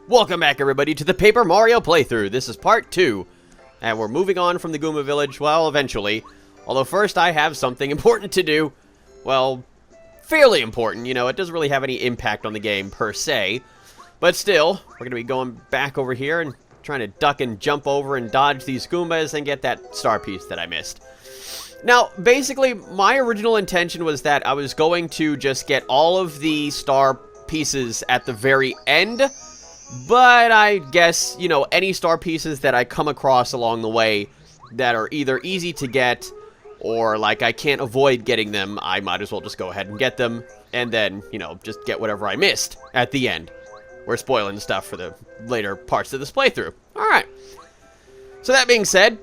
Welcome back, everybody, to the Paper Mario playthrough. This is part 2, and we're moving on from the Goomba Village, well, eventually. Although first I have something important to do. Well, fairly important, you know, it doesn't really have any impact on the game, per se. But still, we're going to be going back over here and trying to duck and jump over and dodge these Goombas and get that star piece that I missed. Now, basically, my original intention was that I was going to just get all of the star pieces at the very end. But I guess, you know, any star pieces that I come across along the way that are either easy to get or, like, I can't avoid getting them, I might as well just go ahead and get them and then, you know, just get whatever I missed at the end. We're spoiling stuff for the later parts of this playthrough. Alright. So that being said,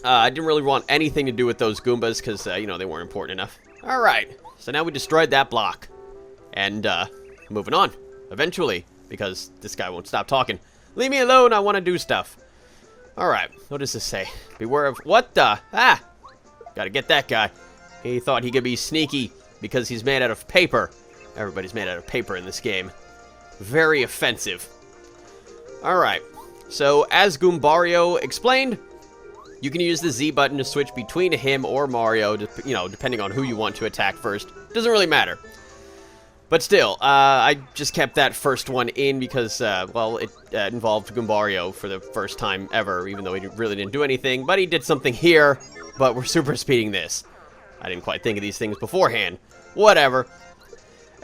I didn't really want anything to do with those Goombas because, you know, they weren't important enough. Alright. So now we destroyed that block. And, moving on. Eventually. Because this guy won't stop talking. Leave me alone, I want to do stuff. Alright, what does this say? Beware of... What the... Ah! Gotta get that guy. He thought he could be sneaky because he's made out of paper. Everybody's made out of paper in this game. Very offensive. Alright, so as Goombario explained, you can use the Z button to switch between him or Mario, you know, depending on who you want to attack first. Doesn't really matter. But still, I just kept that first one in because, well, it involved Goombario for the first time ever, even though he really didn't do anything. But he did something here, but we're super speeding this. I didn't quite think of these things beforehand. Whatever.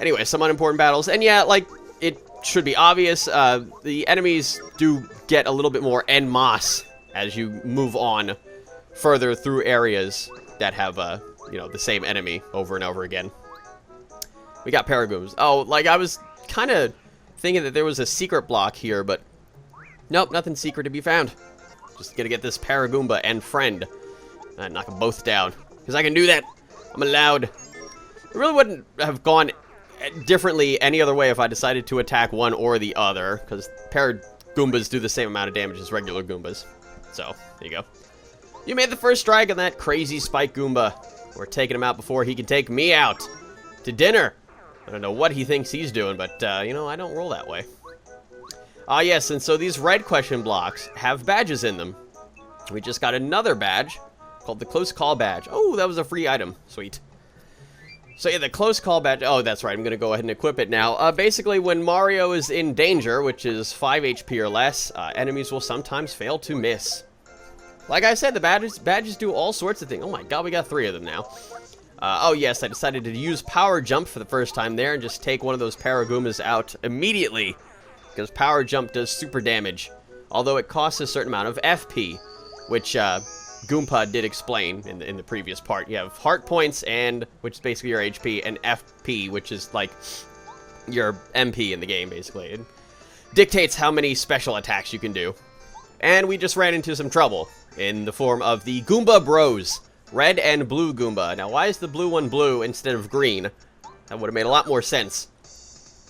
Anyway, some unimportant battles. And yeah, like, it should be obvious, the enemies do get a little bit more en masse as you move on further through areas that have, you know, the same enemy over and over again. We got Paragooms. Oh, like, I was kind of thinking that there was a secret block here, but nope, nothing secret to be found. Just gonna get this Paragoomba and friend and knock them both down. Because I can do that. I'm allowed. It really wouldn't have gone differently any other way if I decided to attack one or the other, because Paragoombas do the same amount of damage as regular Goombas. So, there you go. You made the first strike on that crazy Spike Goomba. We're taking him out before he can take me out. To dinner. I don't know what he thinks he's doing, but, you know, I don't roll that way. Ah, yes, and so these red question blocks have badges in them. We just got another badge called the Close Call Badge. Oh, that was a free item. Sweet. So, yeah, the Close Call Badge... Oh, that's right. I'm going to go ahead and equip it now. Basically, when Mario is in danger, which is 5 HP or less, enemies will sometimes fail to miss. Like I said, the badges do all sorts of things. Oh, my God, we got 3 of them now. Oh yes, I decided to use Power Jump for the first time there and just take one of those Paragoombas out immediately. Because Power Jump does super damage. Although it costs a certain amount of FP. Which, Goomba did explain in the previous part. You have Heart Points, which is basically your HP, and FP, which is like your MP in the game, basically. It dictates how many special attacks you can do. And we just ran into some trouble in the form of the Goomba Bros. Red and blue Goomba. Now, why is the blue one blue instead of green? That would have made a lot more sense,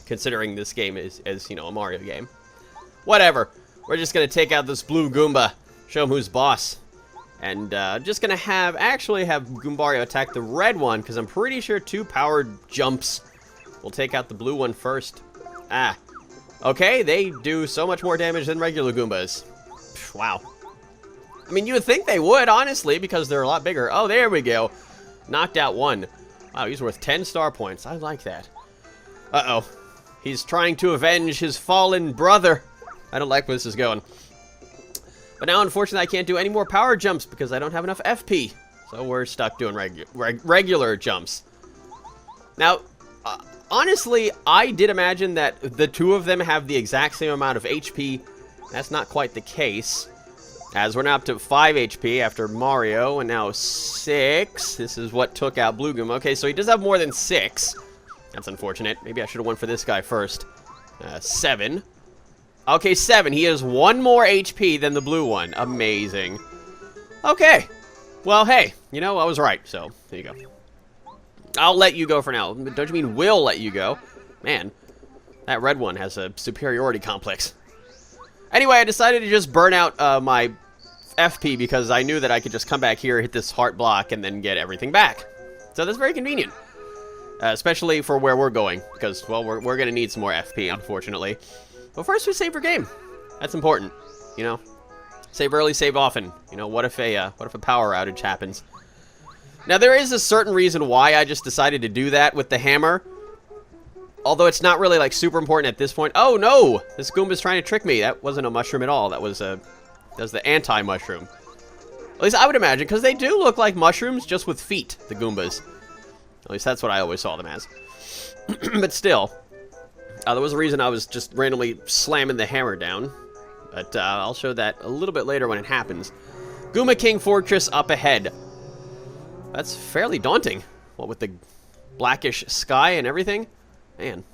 considering this game is, you know, a Mario game. Whatever. We're just going to take out this blue Goomba, show him who's boss. And, just going to actually have Goombario attack the red one, because I'm pretty sure 2 powered jumps will take out the blue one first. Ah. Okay, they do so much more damage than regular Goombas. Wow. I mean, you would think they would, honestly, because they're a lot bigger. Oh, there we go. Knocked out 1. Wow, he's worth 10 star points. I like that. Uh-oh. He's trying to avenge his fallen brother. I don't like where this is going. But now, unfortunately, I can't do any more power jumps because I don't have enough FP. So we're stuck doing regular jumps. Now, honestly, I did imagine that the 2 of them have the exact same amount of HP. That's not quite the case. As we're now up to 5 HP after Mario, and now 6. This is what took out Blue Goomba. Okay, so he does have more than 6. That's unfortunate. Maybe I should have went for this guy first. 7. Okay, 7. He has 1 more HP than the blue one. Amazing. Okay. Well, hey, you know, I was right, so there you go. I'll let you go for now. Don't you mean will let you go? Man, that red one has a superiority complex. Anyway, I decided to just burn out my FP because I knew that I could just come back here, hit this heart block, and then get everything back. So that's very convenient. Especially for where we're going, because, well, we're going to need some more FP, unfortunately. But first, we save our game. That's important, you know. Save early, save often. You know, what if a power outage happens? Now, there is a certain reason why I just decided to do that with the hammer. Although it's not really, like, super important at this point. Oh, no! This Goomba's trying to trick me. That wasn't a mushroom at all. That was the anti-mushroom. At least I would imagine, because they do look like mushrooms, just with feet, the Goombas. At least that's what I always saw them as. But still, there was a reason I was just randomly slamming the hammer down. But I'll show that a little bit later when it happens. Goomba King Fortress up ahead. That's fairly daunting. What with the blackish sky and everything? Man,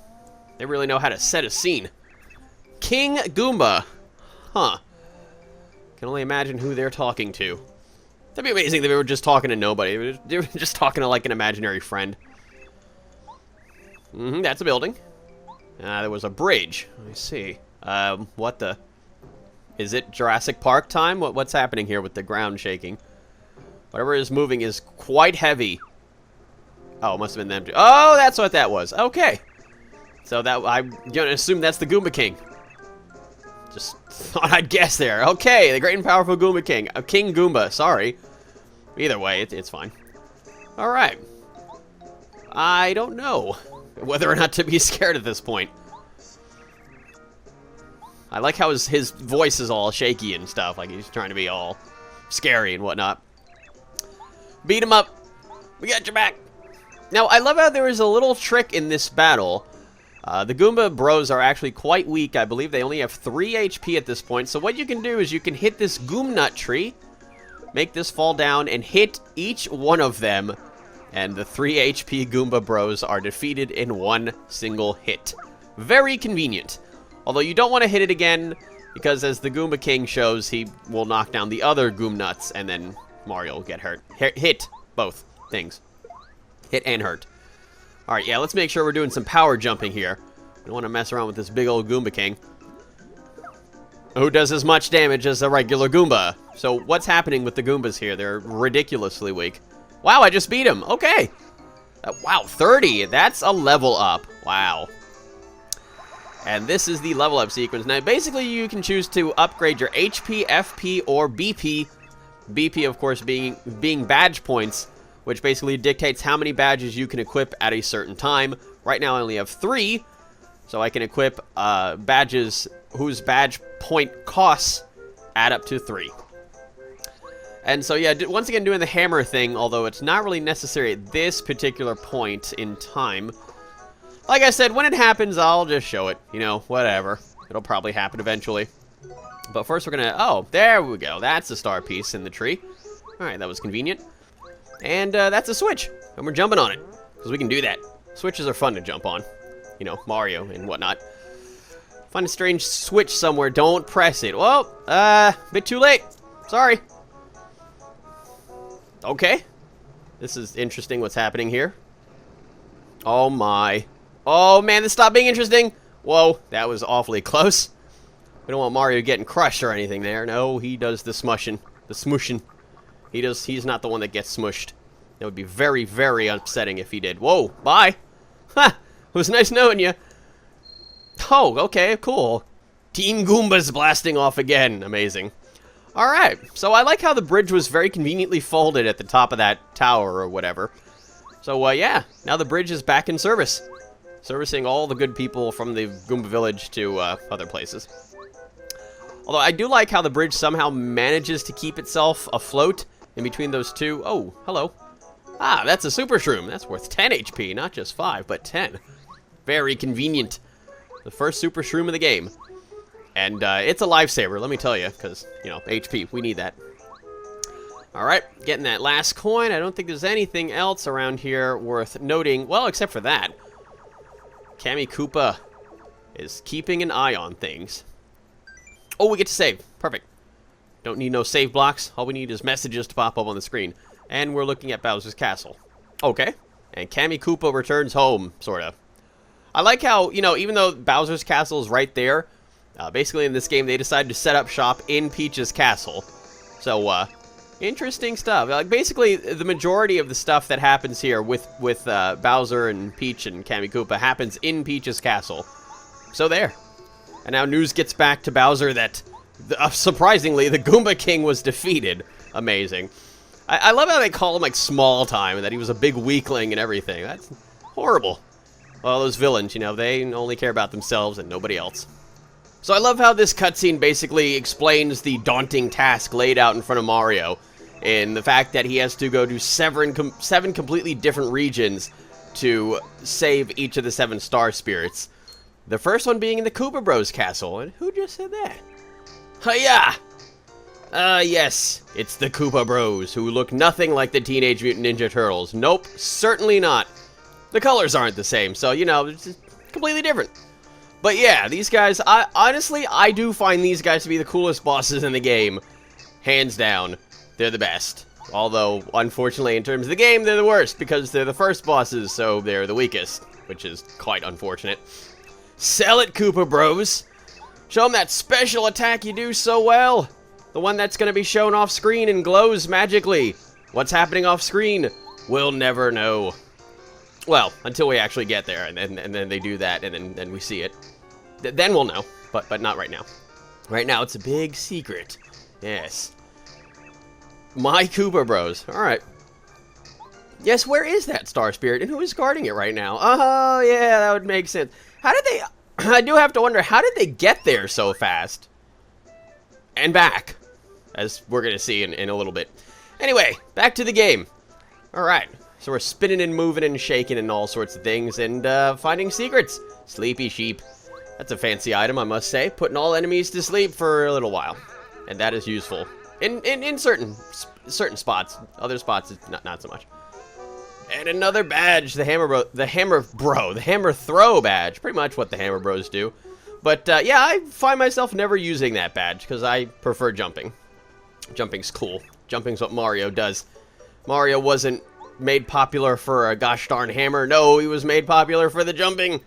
they really know how to set a scene. King Goomba. Huh. Can only imagine who they're talking to. That'd be amazing if they were just talking to nobody. They were just talking to, like, an imaginary friend. That's a building. There was a bridge. Let me see. What the... Is it Jurassic Park time? What's happening here with the ground shaking? Whatever is moving is quite heavy. Oh, it must have been them too. Oh, that's what that was. Okay. So that I'm gonna assume that's the Goomba King. Just thought I'd guess there. Okay, the great and powerful Goomba King. King Goomba, sorry. Either way, it's fine. Alright. I don't know whether or not to be scared at this point. I like how his voice is all shaky and stuff, like he's trying to be all scary and whatnot. Beat him up. We got your back. Now, I love how there is a little trick in this battle. The Goomba Bros are actually quite weak. I believe they only have 3 HP at this point. So what you can do is you can hit this Goomnut tree, make this fall down, and hit each one of them. And the 3 HP Goomba Bros are defeated in one single hit. Very convenient. Although you don't want to hit it again, because as the Goomba King shows, he will knock down the other Goomnuts, and then Mario will get hurt. Hit both things. Hit and hurt. Alright, yeah, let's make sure we're doing some power jumping here. We don't want to mess around with this big old Goomba King, who does as much damage as a regular Goomba. So what's happening with the Goombas here? They're ridiculously weak. Wow, I just beat him. Okay. Wow, 30. That's a level up. Wow. And this is the level up sequence. Now, basically, you can choose to upgrade your HP, FP, or BP. BP, of course, being badge points, which basically dictates how many badges you can equip at a certain time. Right now, I only have 3, so I can equip badges whose badge point costs add up to 3. And so, yeah, once again, doing the hammer thing, although it's not really necessary at this particular point in time. Like I said, when it happens, I'll just show it. You know, whatever. It'll probably happen eventually. But first, we're going to... Oh, there we go. That's the star piece in the tree. All right, that was convenient. And that's a switch. And we're jumping on it. Because we can do that. Switches are fun to jump on. You know, Mario and whatnot. Find a strange switch somewhere. Don't press it. Well, bit too late. Sorry. Okay. This is interesting what's happening here. Oh, my. Oh, man, this stopped being interesting. Whoa, that was awfully close. We don't want Mario getting crushed or anything there. No, he does the smushing. The smooshing. He's not the one that gets smushed. That would be very, very upsetting if he did. Whoa, bye. Ha! It was nice knowing you. Oh, okay, cool. Team Goomba's blasting off again. Amazing. Alright, so I like how the bridge was very conveniently folded at the top of that tower or whatever. So, yeah, now the bridge is back in service. Servicing all the good people from the Goomba Village to other places. Although I do like how the bridge somehow manages to keep itself afloat in between those two. Oh, hello. Ah, that's a Super Shroom. That's worth 10 HP, not just 5, but 10. Very convenient. The first Super Shroom of the game. And it's a lifesaver, let me tell you, because, you know, HP, we need that. Alright, getting that last coin. I don't think there's anything else around here worth noting. Well, except for that. Kammy Koopa is keeping an eye on things. Oh, we get to save. Perfect. Don't need no save blocks. All we need is messages to pop up on the screen. And we're looking at Bowser's Castle. Okay. And Kammy Koopa returns home, sort of. I like how, you know, even though Bowser's Castle is right there, basically in this game they decided to set up shop in Peach's Castle. So, interesting stuff. Like, basically, the majority of the stuff that happens here with Bowser and Peach and Kammy Koopa happens in Peach's Castle. So there. And now news gets back to Bowser that, surprisingly, the Goomba King was defeated. Amazing. I love how they call him, like, small time, and that he was a big weakling and everything. That's horrible. Well, those villains, you know, they only care about themselves and nobody else. So I love how this cutscene basically explains the daunting task laid out in front of Mario, in the fact that he has to go to seven completely different regions to save each of the 7 star spirits. The first one being in the Koopa Bros castle. And who just said that? Hiya! Yes, it's the Koopa Bros, who look nothing like the Teenage Mutant Ninja Turtles. Nope, certainly not. The colors aren't the same, so, you know, it's just completely different. But yeah, these guys, honestly, I do find these guys to be the coolest bosses in the game. Hands down, they're the best. Although, unfortunately, in terms of the game, they're the worst, because they're the first bosses, so they're the weakest, which is quite unfortunate. Sell it, Koopa Bros! Show them that special attack you do so well! The one that's going to be shown off screen and glows magically. What's happening off screen? We'll never know. Well, until we actually get there, and then they do that, and then we see it. Then we'll know, but not right now. Right now, it's a big secret. Yes. My Koopa Bros. Alright. Yes, where is that Star Spirit, and who is guarding it right now? Oh, yeah, that would make sense. How did they... I do have to wonder, how did they get there so fast? And back, as we're going to see in a little bit. Anyway, back to the game. Alright. So we're spinning and moving and shaking and all sorts of things, and finding secrets. Sleepy sheep. That's a fancy item, I must say. Putting all enemies to sleep for a little while. And that is useful. In certain spots. Other spots, it's not so much. And another badge, the Hammer Throw badge. Pretty much what the Hammer Bros do. But, yeah, I find myself never using that badge, because I prefer jumping. Jumping's cool. Jumping's what Mario does. Mario wasn't made popular for a gosh darn hammer. No, he was made popular for the jumping.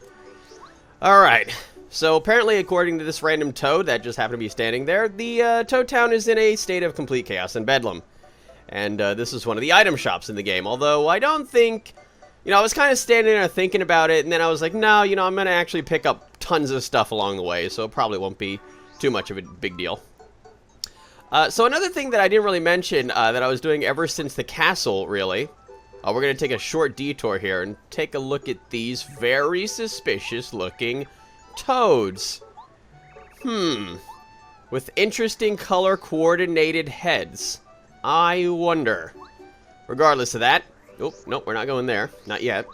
Alright. So, apparently, according to this random toad that just happened to be standing there, the Toad Town is in a state of complete chaos and bedlam. And this is one of the item shops in the game. Although, I don't think... You know, I was kind of standing there thinking about it, and then I was like, no, you know, I'm going to actually pick up tons of stuff along the way, so it probably won't be too much of a big deal. So another thing that I didn't really mention that I was doing ever since the castle, really... we're going to take a short detour here and take a look at these very suspicious-looking toads. With interesting color-coordinated heads. I wonder. Regardless of that... Oh, nope, we're not going there. Not yet.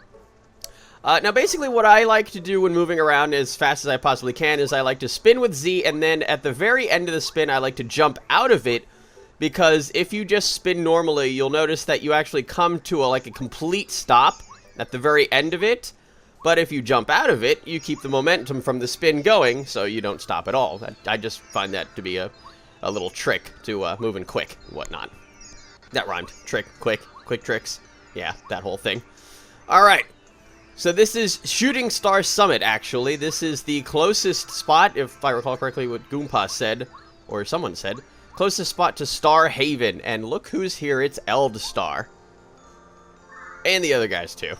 Now, basically, what I like to do when moving around as fast as I possibly can is I like to spin with Z, and then at the very end of the spin, I like to jump out of it, because if you just spin normally, you'll notice that you actually come to a complete stop at the very end of it. But if you jump out of it, you keep the momentum from the spin going, so you don't stop at all. I just find that to be a little trick to moving quick and whatnot. That rhymed. Trick, quick tricks. Yeah, that whole thing. Alright. So this is Shooting Star Summit, actually. This is the closest spot, if I recall correctly what Goomba said, or someone said. Closest spot to Star Haven, and look who's here, it's Eldstar. And the other guys, too.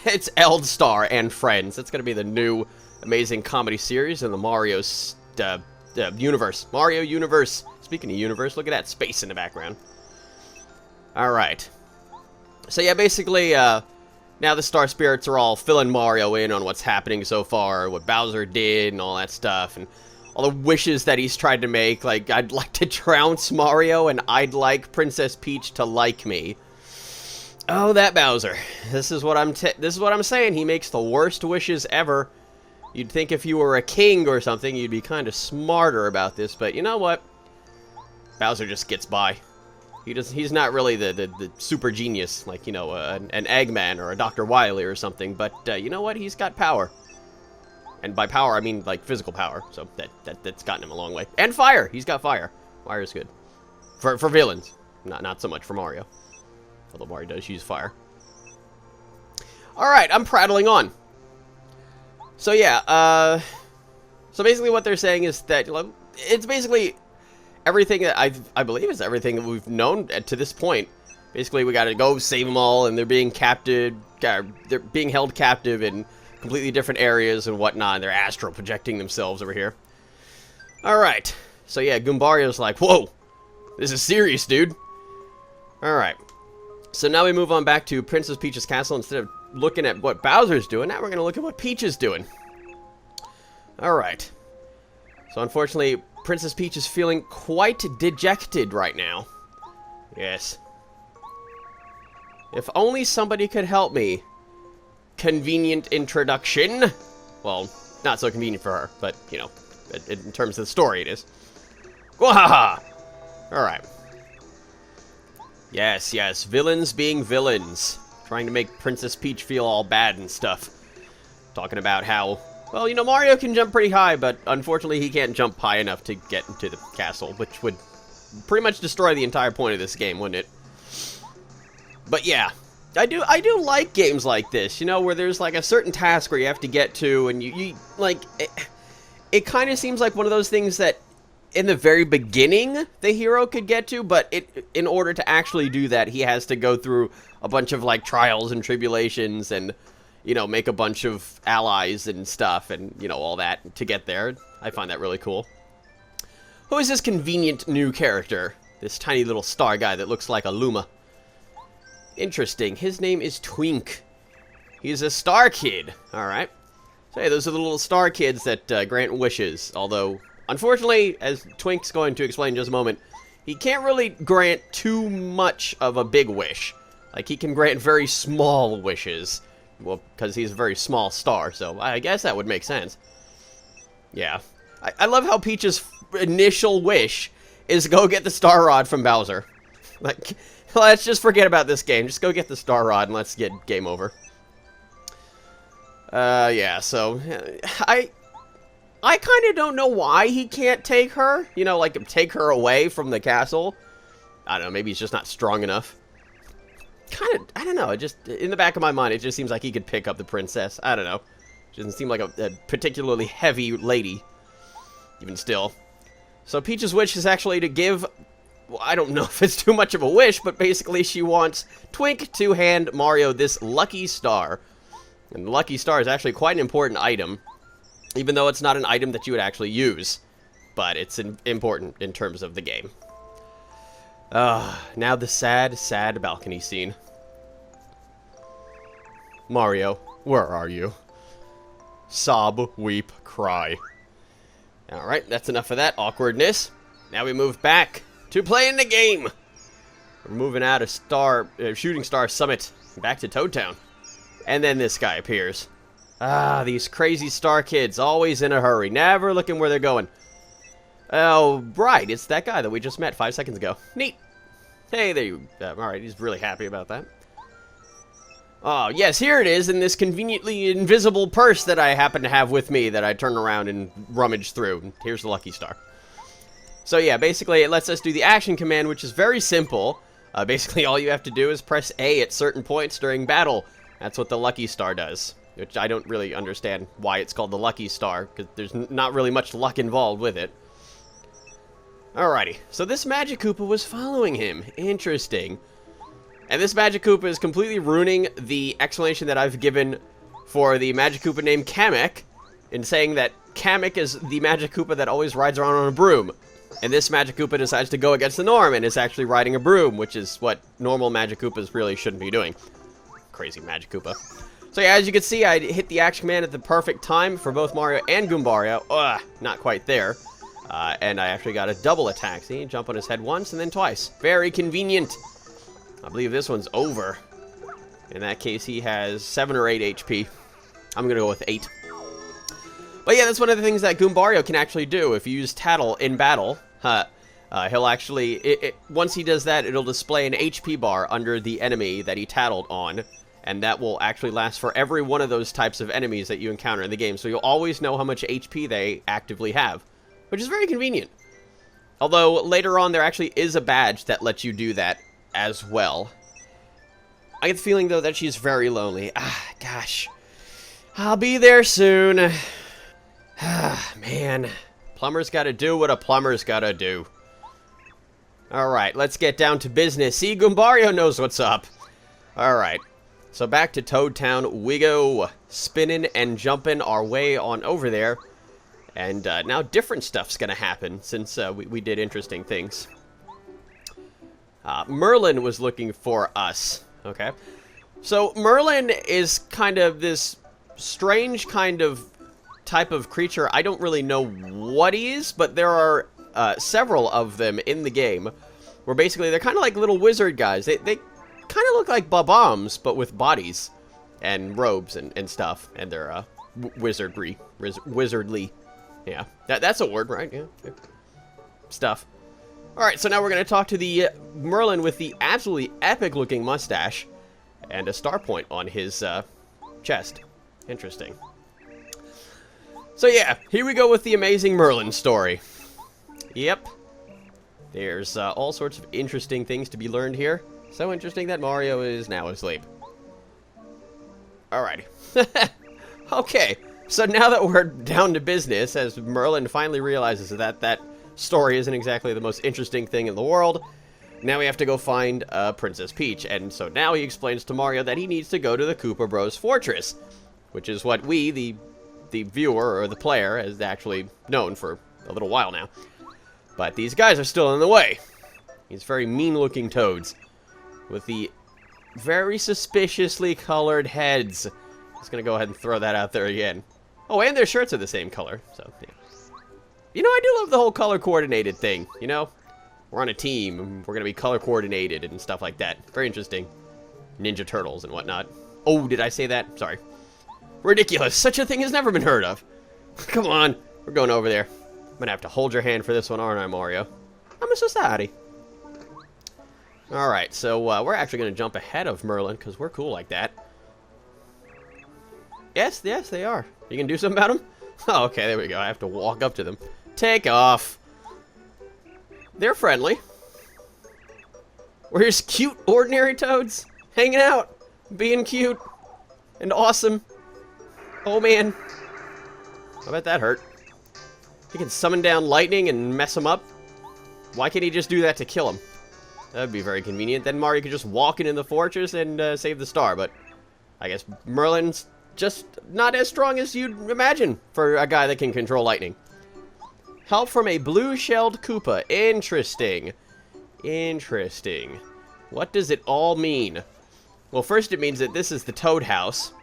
It's Eldstar and Friends. It's going to be the new amazing comedy series in the Mario universe. Mario universe. Speaking of universe, look at that space in the background. Alright. So yeah, basically, now the Star Spirits are all filling Mario in on what's happening so far, what Bowser did, and all that stuff, and all the wishes that he's tried to make, like, I'd like to trounce Mario, and I'd like Princess Peach to like me. Oh, that Bowser. This is what I'm saying. He makes the worst wishes ever. You'd think if you were a king or something, you'd be kind of smarter about this, but you know what? Bowser just gets by. He's not really the super genius, like, you know, an Eggman or a Dr. Wily or something, but you know what? He's got power. And by power, I mean, like, physical power, so that's gotten him a long way. And fire! He's got fire. Fire's good. For villains. Not so much for Mario. Although Mario does use fire. Alright, I'm prattling on. So yeah, so basically what they're saying is that, you know, it's basically everything that I believe is everything that we've known to this point. Basically, we gotta go save them all, and they're being captive, they're being held captive, and completely different areas and whatnot, and they're astral projecting themselves over here. Alright, so yeah, Goombario's like, whoa, this is serious, dude. Alright, so now we move on back to Princess Peach's castle. Instead of looking at what Bowser's doing, now we're going to look at what Peach is doing. Alright, so unfortunately, Princess Peach is feeling quite dejected right now. Yes. If only somebody could help me. Convenient introduction. Well, not so convenient for her, but, you know, in terms of the story, it is. Wahaha! Alright. Yes, yes, villains being villains. Trying to make Princess Peach feel all bad and stuff. Talking about how, well, you know, Mario can jump pretty high, but unfortunately he can't jump high enough to get into the castle, which would pretty much destroy the entire point of this game, wouldn't it? But yeah, I do like games like this, you know, where there's like a certain task where you have to get to, and you like, it kind of seems like one of those things that in the very beginning the hero could get to, but in order to actually do that, he has to go through a bunch of like trials and tribulations and, you know, make a bunch of allies and stuff and, you know, all that to get there. I find that really cool. Who is this convenient new character? This tiny little star guy that looks like a Luma. Interesting. His name is Twink. He's a star kid. Alright. So, hey, those are the little star kids that grant wishes. Although, unfortunately, as Twink's going to explain in just a moment, he can't really grant too much of a big wish. Like, he can grant very small wishes. Well, because he's a very small star, so I guess that would make sense. Yeah. I love how Peach's initial wish is go get the Star Rod from Bowser. Like, let's just forget about this game. Just go get the Star Rod and let's get game over. Yeah, so I kind of don't know why he can't take her. You know, like, take her away from the castle. I don't know, maybe he's just not strong enough. Kind of, I don't know, it just, in the back of my mind, it just seems like he could pick up the princess. I don't know. She doesn't seem like a particularly heavy lady, even still. So Peach's wish is actually to give, well, I don't know if it's too much of a wish, but basically she wants Twink to hand Mario this Lucky Star. And the Lucky Star is actually quite an important item, even though it's not an item that you would actually use. But it's important in terms of the game. Now the sad, sad balcony scene. Mario, where are you? Sob, weep, cry. Alright, that's enough of that awkwardness. Now we move back to playing the game. We're moving out of Shooting Star Summit back to Toad Town. And then this guy appears. These crazy star kids, always in a hurry, never looking where they're going. Oh, right, it's that guy that we just met 5 seconds ago. Neat. Hey, there you... Alright, he's really happy about that. Oh, yes, here it is in this conveniently invisible purse that I happen to have with me that I turn around and rummage through. Here's the Lucky Star. So, yeah, basically it lets us do the action command, which is very simple. Basically, all you have to do is press A at certain points during battle. That's what the Lucky Star does. Which I don't really understand why it's called the Lucky Star, because there's not really much luck involved with it. Alrighty, so this Magic Koopa was following him. Interesting. And this Magic Koopa is completely ruining the explanation that I've given for the Magic Koopa named Kamek, in saying that Kamek is the Magic Koopa that always rides around on a broom. And this Magic Koopa decides to go against the norm and is actually riding a broom, which is what normal Magic Koopas really shouldn't be doing. Crazy Magic Koopa. So yeah, as you can see, I hit the action command at the perfect time for both Mario and Goombario. Ugh, not quite there. And I actually got a double attack. See, jump on his head once and then twice. Very convenient. I believe this one's over. In that case, he has 7 or 8 HP. I'm going to go with 8. But yeah, that's one of the things that Goombario can actually do. If you use Tattle in battle, he'll actually... once he does that, it'll display an HP bar under the enemy that he tattled on. And that will actually last for every one of those types of enemies that you encounter in the game. So you'll always know how much HP they actively have, which is very convenient. Although, later on, there actually is a badge that lets you do that as well. I get the feeling, though, that she's very lonely. Gosh. I'll be there soon. Man. Plumber's gotta do what a plumber's gotta do. Alright, let's get down to business. See, Goombario knows what's up. Alright. So back to Toad Town we go, spinning and jumping our way on over there. And now different stuff's going to happen since we did interesting things. Merlin was looking for us, okay? So Merlin is kind of this strange kind of type of creature. I don't really know what he is, but there are several of them in the game where basically they're kind of like little wizard guys. They kind of look like Bob-ombs, but with bodies and robes and stuff, and they're wizardly. Yeah, that's a word, right? Yeah. Stuff. Alright, so now we're going to talk to the Merlin with the absolutely epic-looking mustache and a star point on his chest. Interesting. So yeah, here we go with the amazing Merlin story. Yep. There's all sorts of interesting things to be learned here. So interesting that Mario is now asleep. Alrighty. Okay, so now that we're down to business, as Merlin finally realizes that that story isn't exactly the most interesting thing in the world, now we have to go find Princess Peach. And so now he explains to Mario that he needs to go to the Koopa Bros Fortress, which is what we, the viewer or the player, has actually known for a little while now. But these guys are still in the way. These very mean-looking toads with the very suspiciously colored heads. Just gonna go ahead and throw that out there again. Oh, and their shirts are the same color, so yeah. You know, I do love the whole color-coordinated thing, you know? We're on a team, and we're gonna be color-coordinated and stuff like that. Very interesting. Ninja Turtles and whatnot. Oh, did I say that? Sorry. Ridiculous. Such a thing has never been heard of. Come on. We're going over there. I'm gonna have to hold your hand for this one, aren't I, Mario? I'm so sorry. Alright, so we're actually gonna jump ahead of Merlin, because we're cool like that. Yes, they are. You can do something about them? Oh, okay, there we go. I have to walk up to them. Take off. They're friendly. We're just cute, ordinary toads. Hanging out. Being cute. And awesome. Oh, man. I bet that hurt. He can summon down lightning and mess him up. Why can't he just do that to kill him? That would be very convenient. Then Mario could just walk into the fortress and save the star. But I guess Merlin's just not as strong as you'd imagine for a guy that can control lightning. Help from a blue-shelled Koopa. Interesting. Interesting. What does it all mean? Well, first it means that this is the Toad House.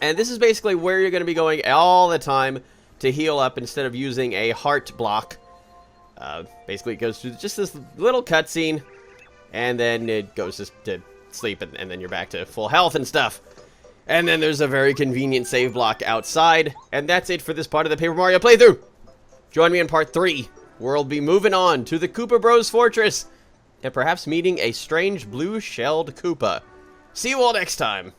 And this is basically where you're going to be going all the time to heal up instead of using a heart block. Basically, it goes through just this little cutscene, and then it goes to sleep, and then you're back to full health and stuff. And then there's a very convenient save block outside, and that's it for this part of the Paper Mario playthrough. Join me in part 3, where we'll be moving on to the Koopa Bros Fortress, and perhaps meeting a strange blue-shelled Koopa. See you all next time.